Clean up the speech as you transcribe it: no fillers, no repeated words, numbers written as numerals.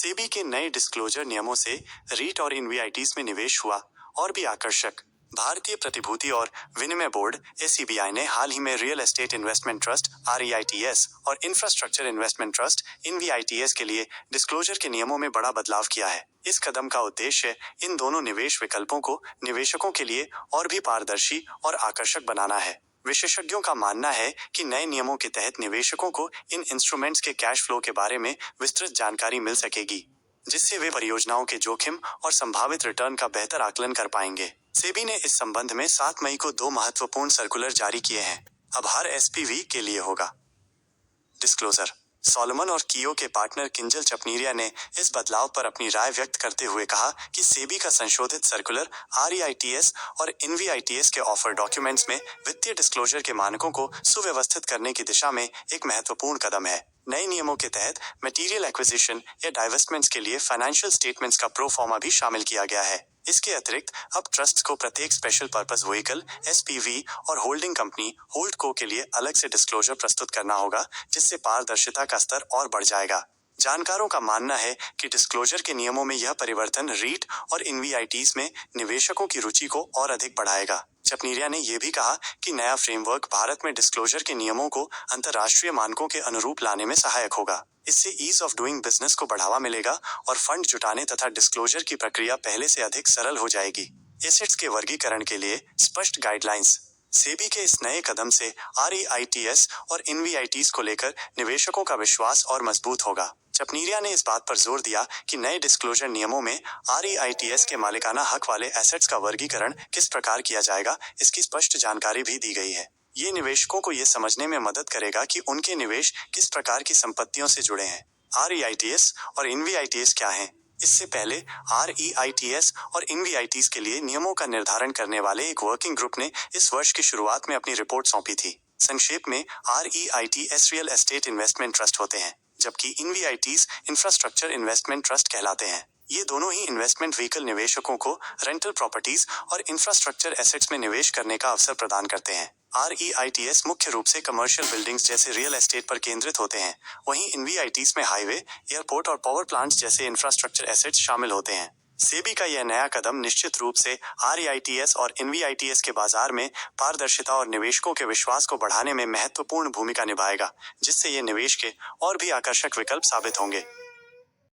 सेबी के नए डिस्क्लोजर नियमों से रीट और इनवीआईटीज में निवेश हुआ और भी आकर्षक। भारतीय प्रतिभूति और विनिमय बोर्ड एसीबीआई ने हाल ही में रियल एस्टेट इन्वेस्टमेंट ट्रस्ट आरईआईटीएस और इंफ्रास्ट्रक्चर इन्वेस्टमेंट ट्रस्ट इनवीआईटीएस के लिए डिस्क्लोजर के नियमों में बड़ा बदलाव किया है। इस कदम का उद्देश्य इन दोनों निवेश विकल्पों को निवेशकों के लिए और भी पारदर्शी और आकर्षक बनाना है। विशेषज्ञों का मानना है कि नए नियमों के तहत निवेशकों को इन इंस्ट्रूमेंट्स के कैश फ्लो के बारे में विस्तृत जानकारी मिल सकेगी, जिससे वे परियोजनाओं के जोखिम और संभावित रिटर्न का बेहतर आकलन कर पाएंगे। सेबी ने इस संबंध में 7 मई को 2 महत्वपूर्ण सर्कुलर जारी किए हैं। अब हर एसपीवी के लिए होगा डिस्क्लोजर। सोलोमन और कियो के पार्टनर किंजल चपनीरिया ने इस बदलाव पर अपनी राय व्यक्त करते हुए कहा कि सेबी का संशोधित सर्कुलर आरईआईटीएस और इनवीआईटीएस के ऑफर डॉक्यूमेंट्स में वित्तीय डिस्क्लोजर के मानकों को सुव्यवस्थित करने की दिशा में एक महत्वपूर्ण कदम है। नए नियमों के तहत मटेरियल एक्विजिशन या डाइवेस्टमेंट्स के लिए फाइनेंशियल स्टेटमेंट्स का प्रो फॉर्मा भी शामिल किया गया है। इसके अतिरिक्त अब ट्रस्ट को प्रत्येक स्पेशल पर्पस व्हीकल एसपीवी और होल्डिंग कंपनी होल्ड को के लिए अलग से डिस्क्लोजर प्रस्तुत करना होगा, जिससे पारदर्शिता का स्तर और बढ़ जाएगा। जानकारों का मानना है कि डिस्क्लोजर के नियमों में यह परिवर्तन रीट और इनवीआईटीज में निवेशकों की रुचि को और अधिक बढ़ाएगा। चपनीरिया ने यह भी कहा कि नया फ्रेमवर्क भारत में डिस्क्लोजर के नियमों को अंतर्राष्ट्रीय मानकों के अनुरूप लाने में सहायक होगा। इससे ईज ऑफ डूइंग बिजनेस को बढ़ावा मिलेगा और फंड जुटाने तथा डिस्क्लोजर की प्रक्रिया पहले से अधिक सरल हो जाएगी। एसेट्स के वर्गीकरण के लिए स्पष्ट गाइडलाइंस। सेबी के इस नए कदम से आरईआईटीएस और इनवीआईटीज को लेकर निवेशकों का विश्वास और मजबूत होगा। चपनीरिया ने इस बात पर जोर दिया कि नए डिस्क्लोजर नियमों में आरईआईटीएस के मालिकाना हक वाले एसेट्स का वर्गीकरण किस प्रकार किया जाएगा, इसकी स्पष्ट जानकारी भी दी गई है। ये निवेशकों को ये समझने में मदद करेगा कि उनके निवेश किस प्रकार की संपत्तियों से जुड़े हैं। आरईआईटीएस और इनवीआईटीएस क्या हैं? इससे पहले आरईआईटीएस और इनवीआईटीज के लिए नियमों का निर्धारण करने वाले एक वर्किंग ग्रुप ने इस वर्ष की शुरुआत में अपनी रिपोर्ट सौंपी थी। संक्षेप में आरईआईटीएस रियल एस्टेट इन्वेस्टमेंट ट्रस्ट होते हैं, जबकि इनवीआईटीज इंफ्रास्ट्रक्चर इन्वेस्टमेंट ट्रस्ट कहलाते हैं। ये दोनों ही इन्वेस्टमेंट व्हीकल निवेशकों को रेंटल प्रॉपर्टीज और इंफ्रास्ट्रक्चर एसेट्स में निवेश करने का अवसर प्रदान करते हैं। आरईआईटीएस मुख्य रूप से कमर्शियल बिल्डिंग्स जैसे रियल एस्टेट पर केंद्रित होते हैं, वहीं इनवीआईटीज में हाईवे, एयरपोर्ट और पावर प्लांट्स जैसे इंफ्रास्ट्रक्चर एसेट्स शामिल होते हैं। सेबी का यह नया कदम निश्चित रूप से आरईआईटीएस और इनवीआईटीएस के बाजार में पारदर्शिता और निवेशकों के विश्वास को बढ़ाने में महत्वपूर्ण भूमिका निभाएगा, जिससे ये निवेश के और भी आकर्षक विकल्प साबित होंगे।